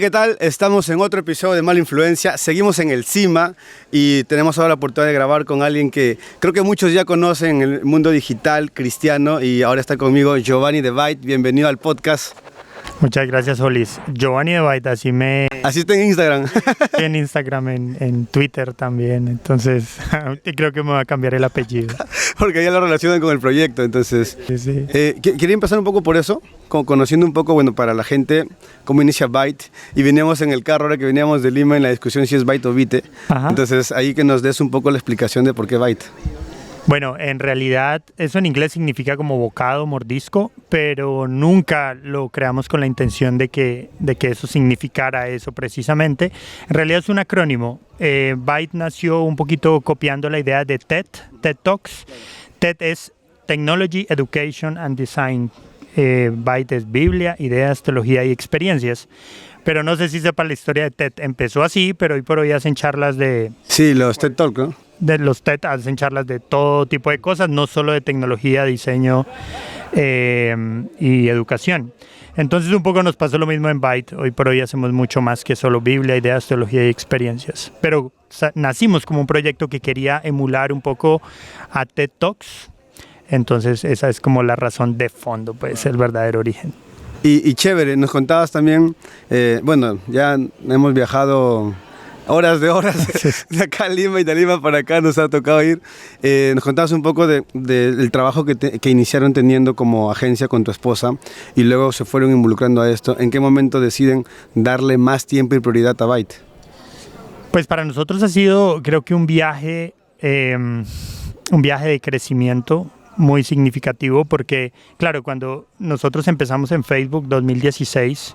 ¿Qué tal? Estamos en otro episodio de Mala Influencia, seguimos en el CIMA y tenemos ahora la oportunidad de grabar con alguien que creo que muchos ya conocen en el mundo digital cristiano y ahora está conmigo Giovanni de Byte. Bienvenido al podcast. Muchas gracias, Olis. Giovanni de Byte, Así está en Instagram. En Instagram, en Twitter también, entonces creo que me va a cambiar el apellido. Porque ya lo relacionan con el proyecto, entonces. Sí. Quería empezar un poco por eso, conociendo un poco, bueno, para la gente, cómo inicia Byte. Y veníamos en el carro, ahora que veníamos de Lima, en la discusión si es Byte o Byte. Ajá. Entonces, ahí que nos des un poco la explicación de por qué Byte. Bueno, en realidad eso en inglés significa como bocado, mordisco, pero nunca lo creamos con la intención de que eso significara eso precisamente. En realidad es un acrónimo. Byte nació un poquito copiando la idea de TED Talks. TED es Technology, Education and Design. Byte es Biblia, ideas, teología y experiencias. Pero no sé si sepa la historia de TED. Empezó así, pero hoy por hoy hacen charlas de... Sí, los TED Talk, ¿no? De los TED hacen charlas de todo tipo de cosas, no solo de tecnología, diseño y educación. Entonces un poco nos pasó lo mismo en Byte. Hoy por hoy hacemos mucho más que solo Biblia, ideas, teología y experiencias. Pero nacimos como un proyecto que quería emular un poco a TED Talks. Entonces esa es como la razón de fondo, pues el verdadero origen. Y chévere, nos contabas también, bueno, ya hemos viajado horas de acá a Lima y de Lima para acá nos ha tocado ir. Nos contabas un poco del trabajo que iniciaron teniendo como agencia con tu esposa y luego se fueron involucrando a esto. ¿En qué momento deciden darle más tiempo y prioridad a Byte? Pues para nosotros ha sido, creo que un viaje de crecimiento muy significativo porque, claro, cuando nosotros empezamos en Facebook 2016,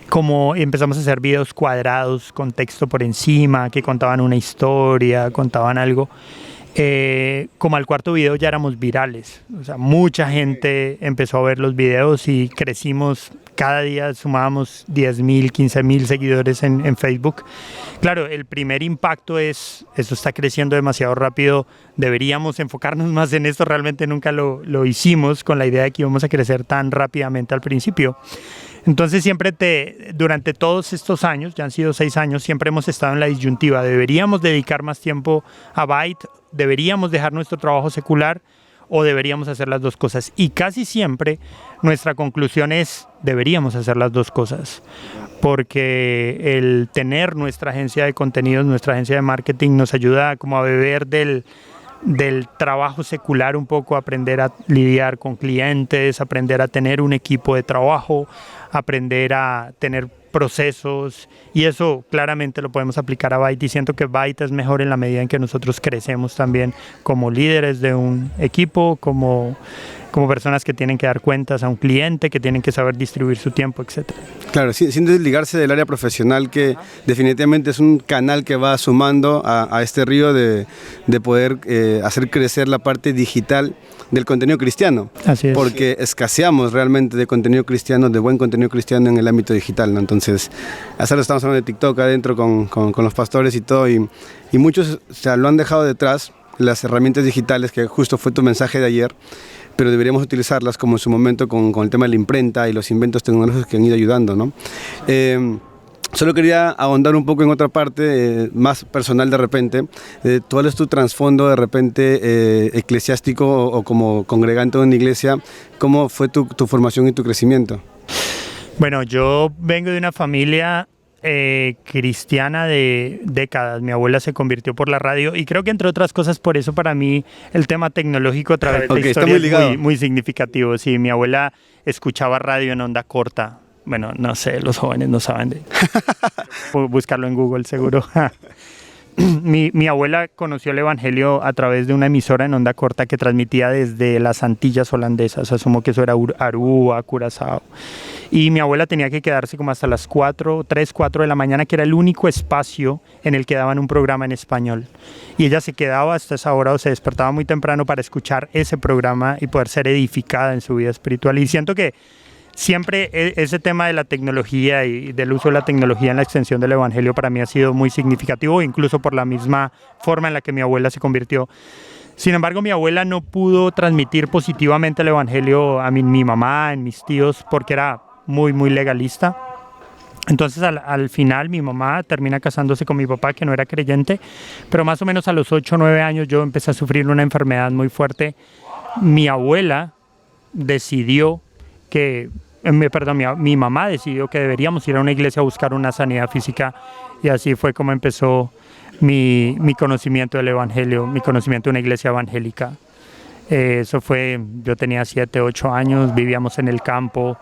como empezamos a hacer videos cuadrados con texto por encima, que contaban una historia, contaban algo, como al cuarto video ya éramos virales. O sea, mucha gente empezó a ver los videos y crecimos. Cada día sumábamos 10,000, 15,000 seguidores en Facebook. Claro, el primer impacto es, esto está creciendo demasiado rápido, deberíamos enfocarnos más en esto, realmente nunca lo hicimos con la idea de que íbamos a crecer tan rápidamente al principio. Entonces durante todos estos años, ya han sido 6 años, siempre hemos estado en la disyuntiva, deberíamos dedicar más tiempo a Byte, deberíamos dejar nuestro trabajo secular o deberíamos hacer las dos cosas. Y casi siempre nuestra conclusión es deberíamos hacer las dos cosas, porque el tener nuestra agencia de contenidos, nuestra agencia de marketing nos ayuda como a beber del trabajo secular un poco, aprender a lidiar con clientes, aprender a tener un equipo de trabajo, aprender a tener procesos, y eso claramente lo podemos aplicar a Byte y siento que Byte es mejor en la medida en que nosotros crecemos también como líderes de un equipo, como personas que tienen que dar cuentas a un cliente, que tienen que saber distribuir su tiempo, etc. Claro, sin desligarse del área profesional, que definitivamente es un canal que va sumando a este río de poder hacer crecer la parte digital del contenido cristiano. Así es. Porque escaseamos realmente de contenido cristiano, de buen contenido cristiano en el ámbito digital, ¿no? Entonces, ahora estamos hablando de TikTok adentro con los pastores y todo, y muchos lo han dejado detrás, las herramientas digitales, que justo fue tu mensaje de ayer, pero deberíamos utilizarlas como en su momento con el tema de la imprenta y los inventos tecnológicos que han ido ayudando, ¿no? Solo quería ahondar un poco en otra parte, más personal de repente. ¿Cuál es tu trasfondo de repente eclesiástico o como congregante de una iglesia? ¿Cómo fue tu formación y tu crecimiento? Bueno, yo vengo de una familia cristiana de décadas. Mi abuela se convirtió por la radio y creo que entre otras cosas por eso para mí el tema tecnológico a través de la historia es muy significativo. Sí, mi abuela escuchaba radio en onda corta. Bueno, no sé, los jóvenes no saben buscarlo en Google seguro. Mi abuela conoció el evangelio a través de una emisora en onda corta que transmitía desde las Antillas holandesas, asumo que eso era Aruba, Curazao. Y mi abuela tenía que quedarse como hasta las 3, 4 de la mañana, que era el único espacio en el que daban un programa en español. Y ella se quedaba hasta esa hora o se despertaba muy temprano para escuchar ese programa y poder ser edificada en su vida espiritual. Y siento que siempre ese tema de la tecnología y del uso de la tecnología en la extensión del evangelio para mí ha sido muy significativo, incluso por la misma forma en la que mi abuela se convirtió. Sin embargo, mi abuela no pudo transmitir positivamente el evangelio a mi mamá, a mis tíos, porque era muy, muy legalista. Entonces al final mi mamá termina casándose con mi papá, que no era creyente, pero más o menos a los 8 o 9 años yo empecé a sufrir una enfermedad muy fuerte. Mi abuela decidió que, mi mamá decidió que deberíamos ir a una iglesia a buscar una sanidad física, y así fue como empezó mi conocimiento del Evangelio, mi conocimiento de una iglesia evangélica. Eso fue, yo tenía 7, 8 años, vivíamos en el campo.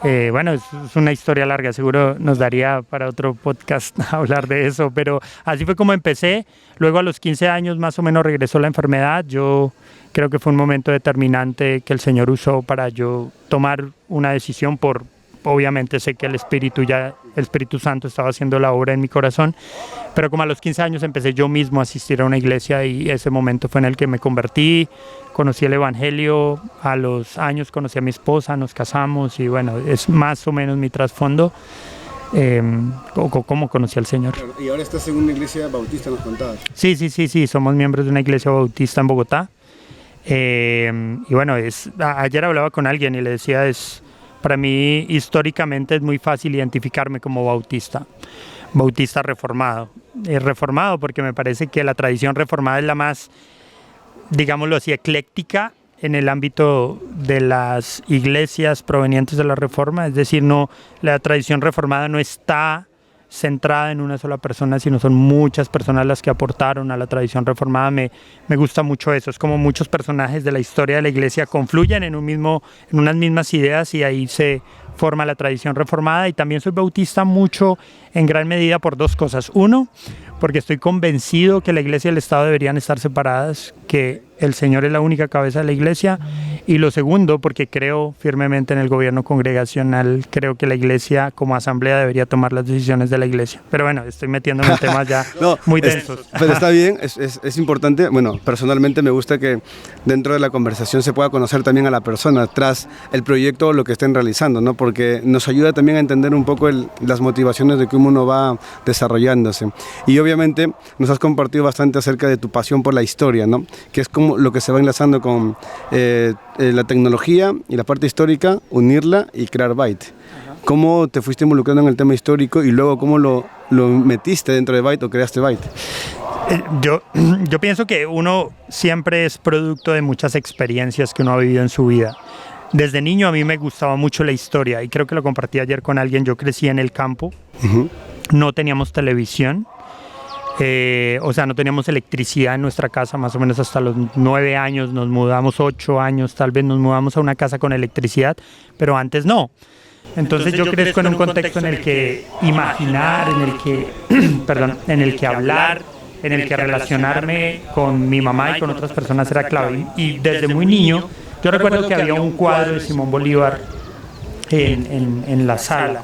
Bueno, es una historia larga, seguro nos daría para otro podcast hablar de eso, pero así fue como empecé. Luego a los 15 años más o menos regresó la enfermedad. Yo creo que fue un momento determinante que el Señor usó para yo tomar una decisión obviamente sé que el Espíritu Santo estaba haciendo la obra en mi corazón, pero como a los 15 años empecé yo mismo a asistir a una iglesia, y ese momento fue en el que me convertí, conocí el Evangelio. A los años conocí a mi esposa, nos casamos, y bueno, es más o menos mi trasfondo, cómo conocí al Señor. Y ahora estás en una iglesia bautista, nos contabas. Sí, somos miembros de una iglesia bautista en Bogotá. Y bueno, ayer hablaba con alguien y le decía, para mí históricamente es muy fácil identificarme como bautista reformado. Reformado porque me parece que la tradición reformada es la más, digámoslo así, ecléctica en el ámbito de las iglesias provenientes de la Reforma. Es decir, la tradición reformada no está centrada en una sola persona, sino son muchas personas las que aportaron a la tradición reformada. Me gusta mucho eso. Es como muchos personajes de la historia de la iglesia confluyen en unas mismas ideas, y ahí se forma la tradición reformada. Y también soy bautista mucho, en gran medida, por dos cosas. Uno, porque estoy convencido que la iglesia y el Estado deberían estar separadas, que el Señor es la única cabeza de la iglesia. Y lo segundo, porque creo firmemente en el gobierno congregacional. Creo que la iglesia como asamblea debería tomar las decisiones de la iglesia. Pero bueno, estoy metiéndome en temas ya muy densos. Pero está bien, es importante. Bueno, personalmente me gusta que dentro de la conversación se pueda conocer también a la persona tras el proyecto o lo que estén realizando, ¿no? Porque nos ayuda también a entender un poco las motivaciones de cómo uno va desarrollándose. Y obviamente nos has compartido bastante acerca de tu pasión por la historia, ¿no? Que es como lo que se va enlazando con la tecnología y la parte histórica, unirla y crear Byte. ¿Cómo te fuiste involucrando en el tema histórico y luego cómo lo metiste dentro de Byte o creaste Byte? Yo pienso que uno siempre es producto de muchas experiencias que uno ha vivido en su vida. Desde niño a mí me gustaba mucho la historia, y creo que lo compartí ayer con alguien. Yo crecí en el campo, no teníamos televisión. No teníamos electricidad en nuestra casa, más o menos hasta los 9 años nos mudamos, 8 años tal vez nos mudamos a una casa con electricidad, pero antes no. Entonces yo crezco en un contexto en el que imaginar, en el que hablar, en el que relacionarme con mi mamá y con otras personas era clave. Y desde muy niño yo recuerdo que había un cuadro de Simón Bolívar en la sala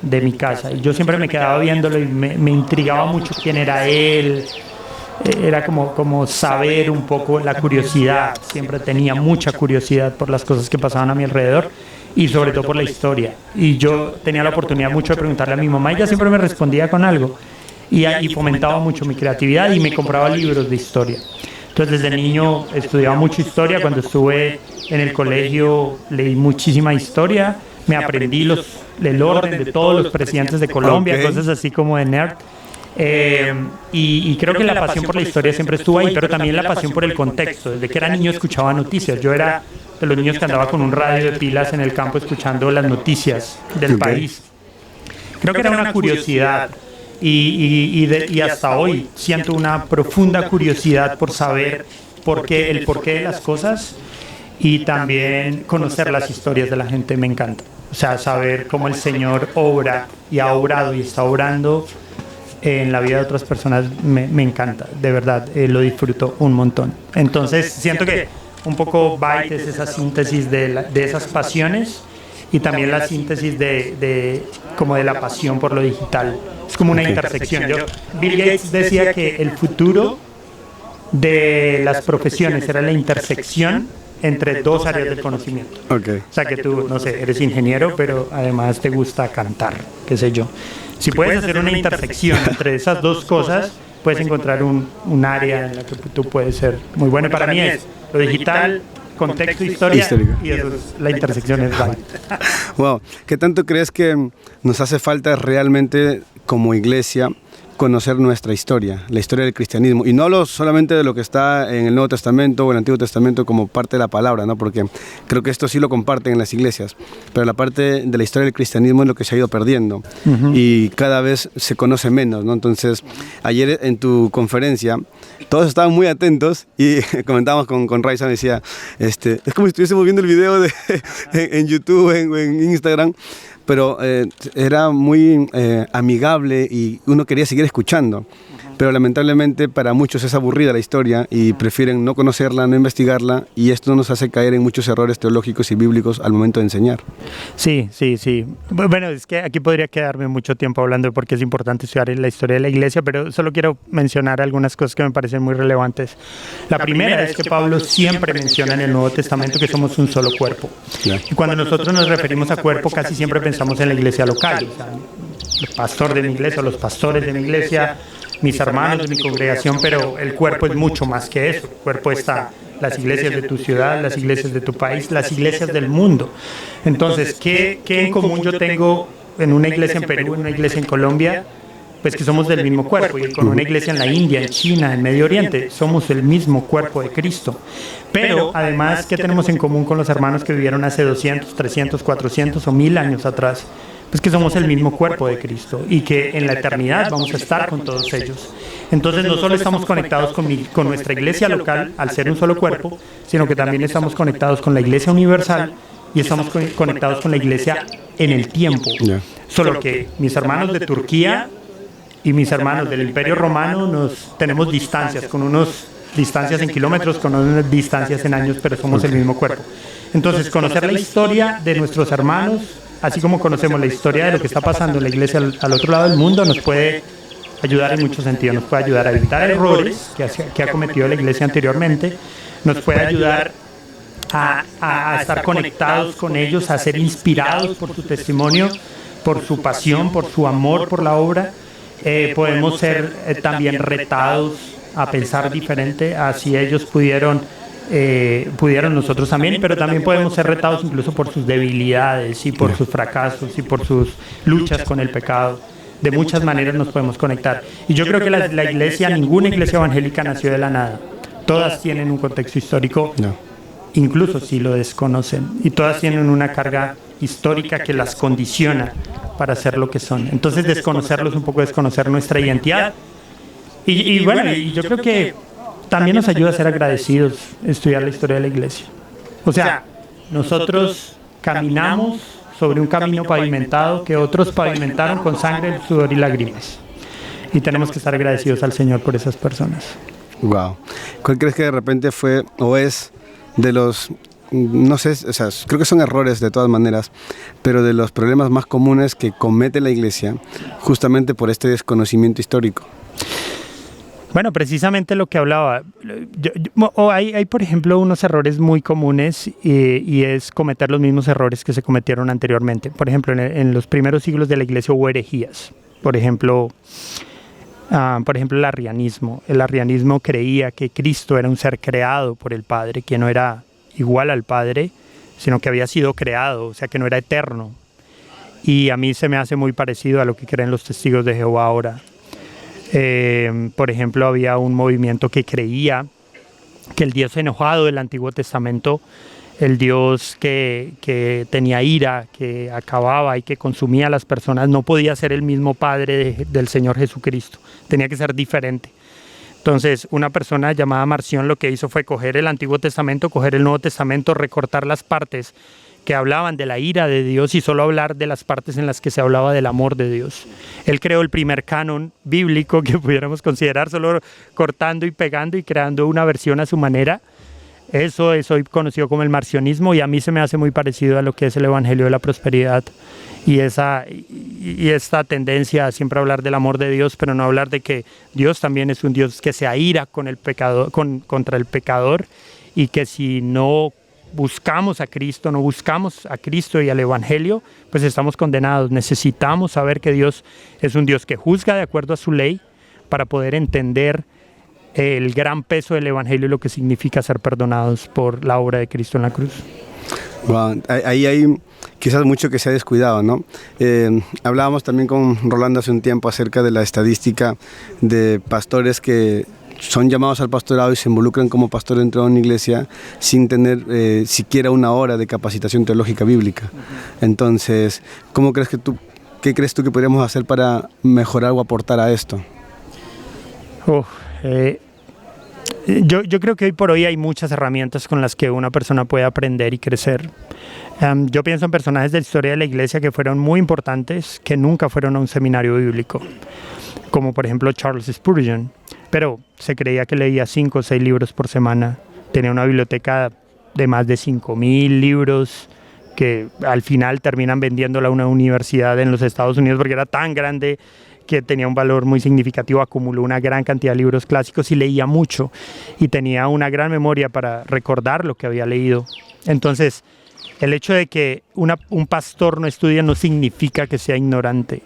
de mi casa, y yo siempre me quedaba viéndolo y me intrigaba mucho quién era él. Era como saber un poco, la curiosidad. Siempre tenía mucha curiosidad por las cosas que pasaban a mi alrededor, y sobre todo por la historia. Y yo tenía la oportunidad mucho de preguntarle a mi mamá, y ella siempre me respondía con algo, y fomentaba mucho mi creatividad y me compraba libros de historia. Entonces desde niño estudiaba mucho historia. Cuando estuve en el colegio leí muchísima historia. Me aprendí el orden de todos los presidentes de Colombia, cosas así como de nerd. Y creo que la pasión por la historia siempre estuvo ahí, pero también la pasión por el contexto. Desde que era niño escuchaba noticias. Yo era de los niños que andaba con un radio de pilas en el campo escuchando las noticias del país. Creo que era una curiosidad, y hasta hoy siento una profunda curiosidad por saber el porqué de las cosas, y también conocer las historias de la gente. Me encanta. O sea, saber cómo el Señor obra y ha obrado y está obrando en la vida de otras personas me encanta, de verdad, lo disfruto un montón. Entonces siento que un poco Byte es esa síntesis de esas pasiones, y también la síntesis de la pasión por lo digital. Es como una intersección. Bill Gates decía que el futuro de las profesiones era la intersección entre dos áreas del conocimiento. O sea, que tú, no sé, eres ingeniero, pero además te gusta cantar, qué sé yo. Si puedes hacer una intersección entre esas dos cosas, puedes encontrar un área en la que tú puedes ser muy bueno. Y para mí es lo digital, contexto, historia, y eso es, la intersección es right. Wow, ¿qué tanto crees que nos hace falta realmente como iglesia conocer nuestra historia, la historia del cristianismo? Y no hablo solamente de lo que está en el Nuevo Testamento o el Antiguo Testamento como parte de la palabra, ¿no? Porque creo que esto sí lo comparten en las iglesias, pero la parte de la historia del cristianismo es lo que se ha ido perdiendo y cada vez se conoce menos, ¿no? Entonces, ayer en tu conferencia todos estaban muy atentos y comentábamos con Raiza, decía, es como si estuviésemos viendo el video en YouTube, en Instagram, pero era muy amigable y uno quería seguir escuchando. Pero lamentablemente para muchos es aburrida la historia y prefieren no conocerla, no investigarla, y esto nos hace caer en muchos errores teológicos y bíblicos al momento de enseñar. Sí. Bueno, es que aquí podría quedarme mucho tiempo hablando porque es importante estudiar la historia de la iglesia, pero solo quiero mencionar algunas cosas que me parecen muy relevantes. La primera es que Pablo siempre menciona en el Nuevo Testamento que somos un solo cuerpo. Y cuando nosotros nos referimos a cuerpo, casi siempre pensamos en la iglesia local. O sea, el pastor de mi iglesia, los pastores de mi iglesia, mis hermanos de mi congregación, pero el cuerpo es mucho más que eso. El cuerpo está las iglesias de tu ciudad, las iglesias de tu país, las iglesias del mundo. Entonces, ¿qué en común yo tengo en una iglesia en Perú, en una iglesia en Colombia? Pues que somos del mismo cuerpo, y con una iglesia en la India, en China, en Medio Oriente, somos el mismo cuerpo de Cristo. Pero además, ¿qué tenemos en común con los hermanos que vivieron hace 200, 300, 400 o 1000 años atrás? Pues que somos el mismo cuerpo de Cristo y que en la eternidad vamos a estar con todos ellos. Entonces no solo estamos conectados con nuestra iglesia local al ser un solo cuerpo, sino que también estamos conectados con la iglesia universal y estamos conectados con la iglesia en el tiempo. Solo que mis hermanos de Turquía y mis hermanos del Imperio Romano tenemos distancias, con unos distancias en kilómetros, con unas distancias en años, pero somos el mismo cuerpo. Entonces conocer la historia de nuestros hermanos, así como conocemos la historia de lo que está pasando en la iglesia al otro lado del mundo, nos puede ayudar en muchos sentidos. Nos puede ayudar a evitar errores que ha cometido la iglesia anteriormente, nos puede ayudar a estar conectados con ellos, a ser inspirados por su testimonio, por su pasión, por su amor por la obra. Podemos ser también retados a pensar diferente, así ellos pudieron nosotros también, pero también podemos ser retados incluso por sus debilidades y por sus fracasos y por sus luchas con el pecado. De muchas maneras nos podemos conectar. Y yo creo que la iglesia, ninguna iglesia evangélica nació de la nada. Todas tienen un contexto histórico, incluso si lo desconocen. Y todas tienen una carga histórica que las condiciona para ser lo que son. Entonces desconocerlos es un poco desconocer nuestra identidad. Y bueno, y yo creo que también nos ayuda a ser agradecidos estudiar la historia de la iglesia. O sea, nosotros caminamos sobre un camino pavimentado que otros pavimentaron con sangre, sudor y lágrimas. Y tenemos que estar agradecidos al Señor por esas personas. Wow. ¿Cuál crees que de repente fue o es de los, no sé, o sea, creo que son errores de todas maneras, pero de los problemas más comunes que comete la iglesia justamente por este desconocimiento histórico? Bueno, precisamente lo que hablaba. Hay, por ejemplo, unos errores muy comunes y es cometer los mismos errores que se cometieron anteriormente. Por ejemplo, en los primeros siglos de la iglesia hubo herejías. Por ejemplo, el arrianismo. El arrianismo creía que Cristo era un ser creado por el Padre, que no era igual al Padre, sino que había sido creado, o sea, que no era eterno. Y a mí se me hace muy parecido a lo que creen los testigos de Jehová ahora. Por ejemplo, había un movimiento que creía que el Dios enojado del Antiguo Testamento, el Dios que tenía ira, que acababa y que consumía a las personas, no podía ser el mismo Padre del Señor Jesucristo, tenía que ser diferente. Entonces, una persona llamada Marción lo que hizo fue coger el Antiguo Testamento, coger el Nuevo Testamento, recortar las partes que hablaban de la ira de Dios y solo hablar de las partes en las que se hablaba del amor de Dios. Él creó el primer canon bíblico que pudiéramos considerar, solo cortando y pegando y creando una versión a su manera. Eso es hoy conocido como el marcionismo y a mí se me hace muy parecido a lo que es el Evangelio de la Prosperidad y esta tendencia a siempre hablar del amor de Dios, pero no hablar de que Dios también es un Dios que se aira con el pecador, contra el pecador, y que si no buscamos a Cristo, no buscamos a Cristo y al Evangelio, pues estamos condenados. Necesitamos saber que Dios es un Dios que juzga de acuerdo a su ley para poder entender el gran peso del Evangelio y lo que significa ser perdonados por la obra de Cristo en la cruz. Wow, ahí hay quizás mucho que se ha descuidado, ¿no? Hablábamos también con Rolando hace un tiempo acerca de la estadística de pastores que son llamados al pastorado y se involucran como pastor dentro de una iglesia sin tener siquiera una hora de capacitación teológica bíblica. Entonces, ¿qué crees tú que podríamos hacer para mejorar o aportar a esto? Yo creo que hoy por hoy hay muchas herramientas con las que una persona puede aprender y crecer. Yo pienso en personajes de la historia de la iglesia que fueron muy importantes, que nunca fueron a un seminario bíblico, como por ejemplo Charles Spurgeon, pero se creía que leía 5 o 6 libros por semana, tenía una biblioteca de más de 5,000 libros, que al final terminan vendiéndola a una universidad en los Estados Unidos porque era tan grande que tenía un valor muy significativo, acumuló una gran cantidad de libros clásicos y leía mucho y tenía una gran memoria para recordar lo que había leído. Entonces, el hecho de que un pastor no estudie no significa que sea ignorante.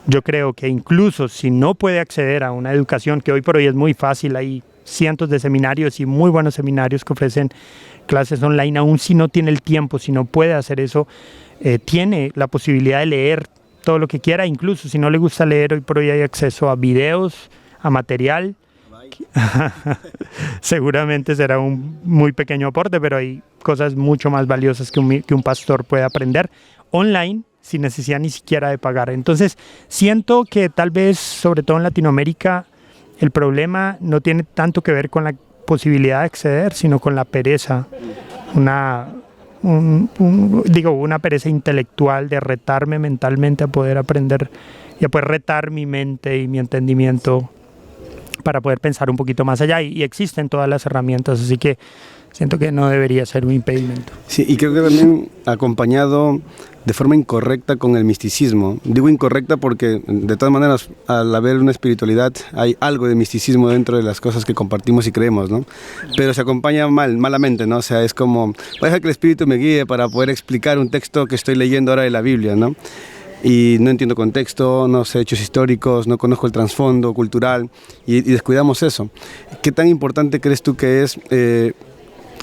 Yo creo que incluso si no puede acceder a una educación, que hoy por hoy es muy fácil, hay cientos de seminarios y muy buenos seminarios que ofrecen clases online, aún si no tiene el tiempo, si no puede hacer eso, tiene la posibilidad de leer todo lo que quiera, incluso si no le gusta leer, hoy por hoy hay acceso a videos, a material. Seguramente será un muy pequeño aporte, pero hay cosas mucho más valiosas que un pastor puede aprender online sin necesidad ni siquiera de pagar. Entonces, siento que tal vez, sobre todo en Latinoamérica, el problema no tiene tanto que ver con la posibilidad de acceder, sino con la pereza. Una pereza intelectual de retarme mentalmente a poder aprender y a poder retar mi mente y mi entendimiento para poder pensar un poquito más allá, y existen todas las herramientas, así que siento que no debería ser un impedimento. Sí, y creo que también acompañado de forma incorrecta con el misticismo. Digo incorrecta porque de todas maneras al haber una espiritualidad hay algo de misticismo dentro de las cosas que compartimos y creemos, ¿no? Pero se acompaña malamente, ¿no? O sea, es como, voy a dejar que el Espíritu me guíe para poder explicar un texto que estoy leyendo ahora de la Biblia, ¿no? Y no entiendo contexto, no sé hechos históricos, no conozco el trasfondo cultural y descuidamos eso. ¿Qué tan importante crees tú que es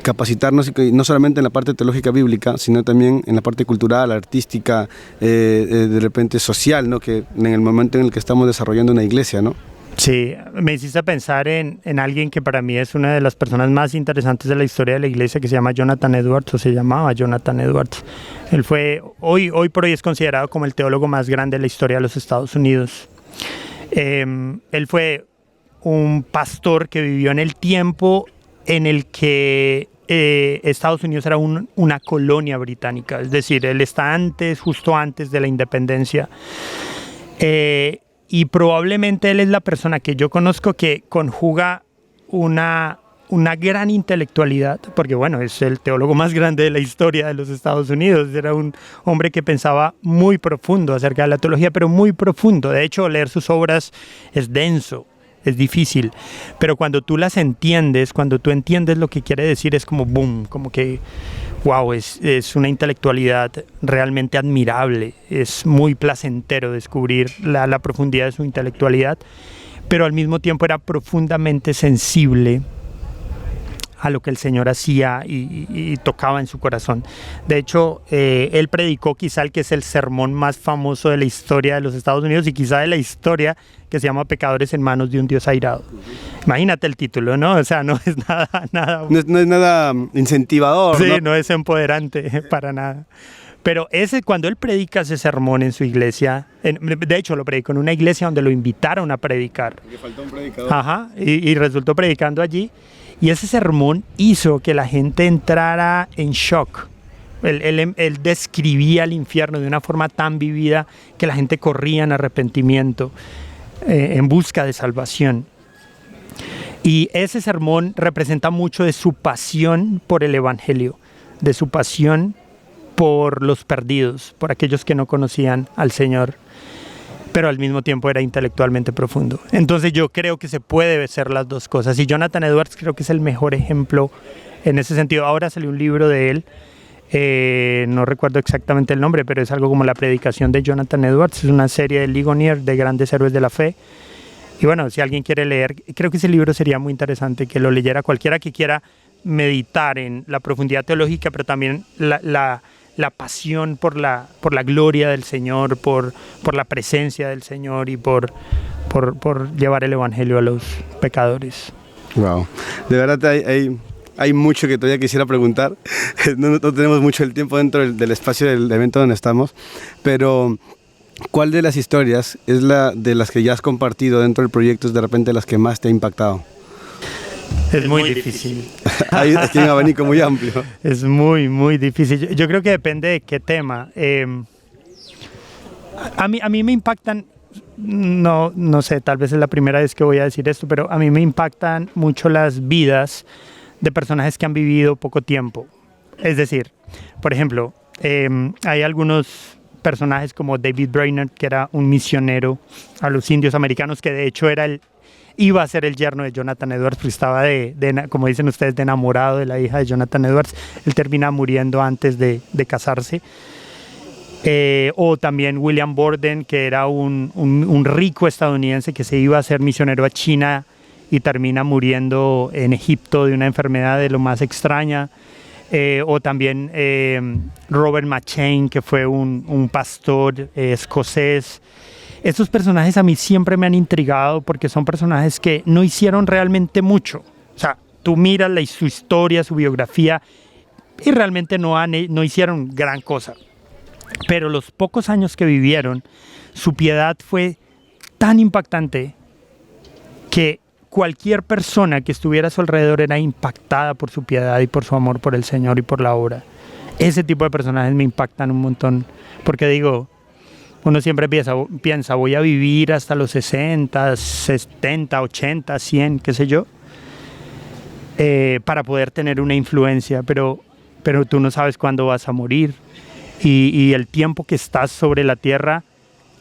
capacitarnos, y no solamente en la parte teológica bíblica, sino también en la parte cultural, artística, de repente social, ¿no? Que en el momento en el que estamos desarrollando una iglesia, ¿no? Sí, me hiciste pensar en alguien que para mí es una de las personas más interesantes de la historia de la iglesia, que se llama Jonathan Edwards, o se llamaba Jonathan Edwards. Él fue, hoy por hoy es considerado como el teólogo más grande de la historia de los Estados Unidos. Él fue un pastor que vivió en el tiempo en el que Estados Unidos era una colonia británica, es decir, él está justo antes de la independencia. Y probablemente él es la persona que yo conozco que conjuga una gran intelectualidad, porque bueno, es el teólogo más grande de la historia de los Estados Unidos. Era un hombre que pensaba muy profundo acerca de la teología, pero muy profundo. De hecho, leer sus obras es denso, es difícil, pero cuando tú las entiendes, cuando tú entiendes lo que quiere decir, es como boom, como que wow, es una intelectualidad realmente admirable. Es muy placentero descubrir la profundidad de su intelectualidad, pero al mismo tiempo era profundamente sensible a lo que el Señor hacía y tocaba en su corazón. De hecho, él predicó quizá el que es el sermón más famoso de la historia de los Estados Unidos y quizá de la historia, que se llama Pecadores en manos de un Dios airado. Imagínate el título, ¿no? O sea, no es nada... No es nada incentivador, sí, ¿no? No es empoderante para nada. Pero cuando él predica ese sermón en su iglesia, de hecho lo predicó en una iglesia donde lo invitaron a predicar. Porque faltó un predicador. Ajá, y resultó predicando allí. Y ese sermón hizo que la gente entrara en shock. Él describía el infierno de una forma tan vivida que la gente corría en arrepentimiento, en busca de salvación. Y ese sermón representa mucho de su pasión por el Evangelio, de su pasión por los perdidos, por aquellos que no conocían al Señor, pero al mismo tiempo era intelectualmente profundo. Entonces yo creo que se puede ser las dos cosas, y Jonathan Edwards creo que es el mejor ejemplo en ese sentido. Ahora salió un libro de él, no recuerdo exactamente el nombre, pero es algo como La predicación de Jonathan Edwards. Es una serie de Ligonier, de grandes héroes de la fe, Y bueno, si alguien quiere leer, creo que ese libro sería muy interesante que lo leyera cualquiera que quiera meditar en la profundidad teológica, pero también la pasión por la gloria del Señor, por la presencia del Señor y por llevar el Evangelio a los pecadores. Wow, de verdad hay mucho que todavía quisiera preguntar. No tenemos mucho el tiempo dentro del espacio del evento donde estamos, pero ¿cuál de las historias es la de las que ya has compartido dentro del proyecto es de repente las que más te ha impactado? Es muy difícil. Hay un abanico muy amplio. Es muy, muy difícil. Yo creo que depende de qué tema. A mí me impactan, no sé, tal vez es la primera vez que voy a decir esto, pero a mí me impactan mucho las vidas de personajes que han vivido poco tiempo. Es decir, por ejemplo, hay algunos personajes como David Brainerd, que era un misionero a los indios americanos, que de hecho iba a ser el yerno de Jonathan Edwards, porque estaba como dicen ustedes, de enamorado de la hija de Jonathan Edwards. Él termina muriendo antes de casarse. O también William Borden, que era un rico estadounidense que se iba a ser misionero a China y termina muriendo en Egipto de una enfermedad de lo más extraña. O también Robert McChain, que fue un pastor escocés. Estos personajes a mí siempre me han intrigado porque son personajes que no hicieron realmente mucho. O sea, tú miras su historia, su biografía y realmente no hicieron gran cosa. Pero los pocos años que vivieron, su piedad fue tan impactante que cualquier persona que estuviera a su alrededor era impactada por su piedad y por su amor por el Señor y por la obra. Ese tipo de personajes me impactan un montón, porque digo, uno siempre piensa, voy a vivir hasta los 60, 70, 80, 100, qué sé yo, para poder tener una influencia, pero tú no sabes cuándo vas a morir. Y el tiempo que estás sobre la tierra,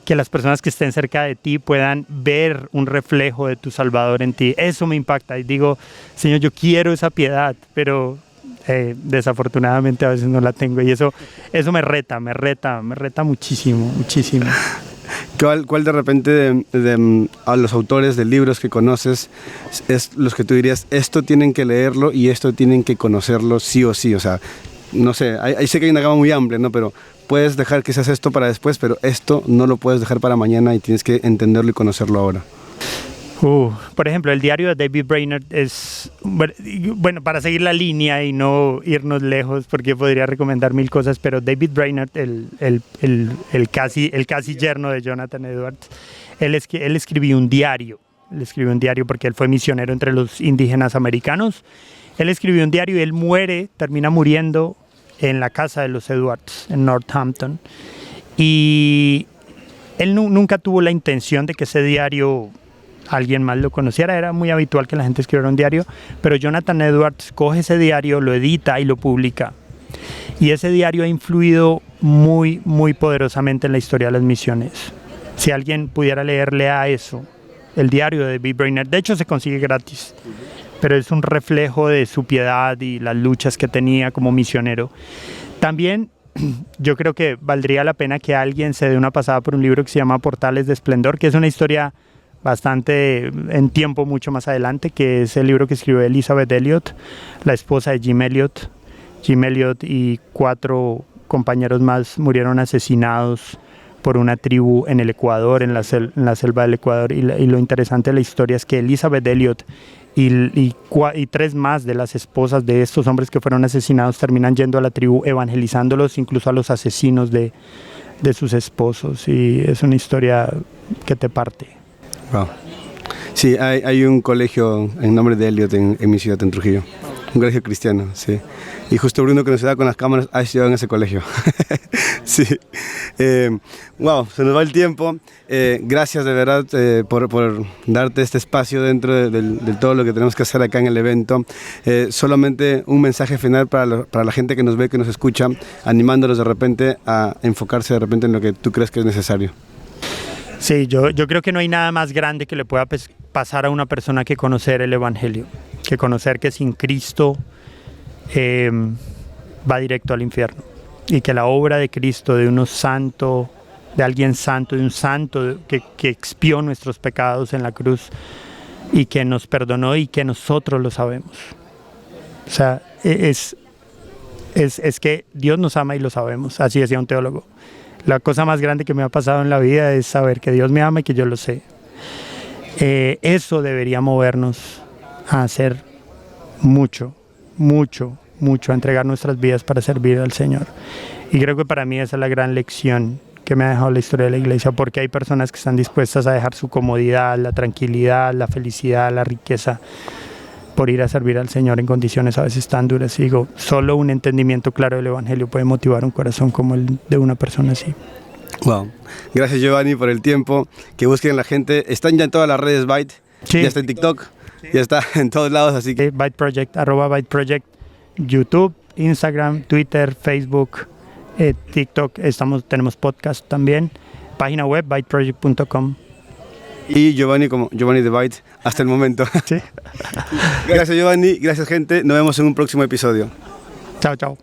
que las personas que estén cerca de ti puedan ver un reflejo de tu Salvador en ti. Eso me impacta y digo, Señor, yo quiero esa piedad, pero desafortunadamente a veces no la tengo y eso me reta muchísimo. ¿Cuál de repente a los autores de libros que conoces es los que tú dirías, esto tienen que leerlo y esto tienen que conocerlo sí o sí? O sea, no sé, ahí sé que hay una gama muy amplia, ¿no? Pero puedes dejar quizás esto para después, pero esto no lo puedes dejar para mañana y tienes que entenderlo y conocerlo ahora. Por ejemplo, el diario de David Brainerd es, bueno, para seguir la línea y no irnos lejos, porque podría recomendar mil cosas, pero David Brainerd, el casi yerno de Jonathan Edwards, él escribió un diario. Él escribió un diario porque él fue misionero entre los indígenas americanos. Él escribió un diario y él termina muriendo en la casa de los Edwards, en Northampton. Y él nunca tuvo la intención de que ese diario alguien más lo conociera. Era muy habitual que la gente escribiera un diario, pero Jonathan Edwards coge ese diario, lo edita y lo publica. Y ese diario ha influido muy, muy poderosamente en la historia de las misiones. Si alguien pudiera leerle a eso, el diario de David Brainerd, de hecho se consigue gratis, pero es un reflejo de su piedad y las luchas que tenía como misionero. También yo creo que valdría la pena que alguien se dé una pasada por un libro que se llama Portales de Esplendor, que es una historia bastante en tiempo mucho más adelante, que es el libro que escribió Elizabeth Elliot, la esposa de Jim Elliot. Jim Elliot y 4 compañeros más murieron asesinados por una tribu en el Ecuador, en la selva del Ecuador, y lo interesante de la historia es que Elizabeth Elliot y 3 más de las esposas de estos hombres que fueron asesinados terminan yendo a la tribu, evangelizándolos, incluso a los asesinos de sus esposos, y es una historia que te parte. Wow. Sí, hay un colegio en nombre de Elliot en mi ciudad, en Trujillo. Un colegio cristiano, sí. Y justo Bruno, que nos da con las cámaras, ha estudiado en ese colegio. Sí. Wow, se nos va el tiempo. Gracias de verdad por darte este espacio dentro de todo lo que tenemos que hacer acá en el evento. Solamente un mensaje final para la gente que nos ve, que nos escucha, animándolos de repente a enfocarse de repente en lo que tú crees que es necesario. Sí, yo creo que no hay nada más grande que le pueda pasar a una persona que conocer el Evangelio, que conocer que sin Cristo va directo al infierno, y que la obra de Cristo, de uno santo, de alguien santo, de un santo que expió nuestros pecados en la cruz y que nos perdonó y que nosotros lo sabemos. O sea, es que Dios nos ama y lo sabemos, así decía un teólogo. La cosa más grande que me ha pasado en la vida es saber que Dios me ama y que yo lo sé. Eso debería movernos a hacer mucho, a entregar nuestras vidas para servir al Señor. Y creo que para mí esa es la gran lección que me ha dejado la historia de la iglesia, porque hay personas que están dispuestas a dejar su comodidad, la tranquilidad, la felicidad, la riqueza, por ir a servir al Señor en condiciones a veces tan duras. Y digo, solo un entendimiento claro del Evangelio puede motivar un corazón como el de una persona así. Wow. Gracias, Giovanni, por el tiempo. Que busquen la gente. Están ya en todas las redes Byte. Sí. Ya está en TikTok. Sí. Ya está en todos lados, así que... Byte Project, @Byte Project, YouTube, Instagram, Twitter, Facebook, TikTok. Tenemos podcast también. Página web, byteproject.com. Y Giovanni como Giovanni de Byte hasta el momento. Sí. Gracias, Giovanni. Gracias, gente. Nos vemos en un próximo episodio. Chao, chao.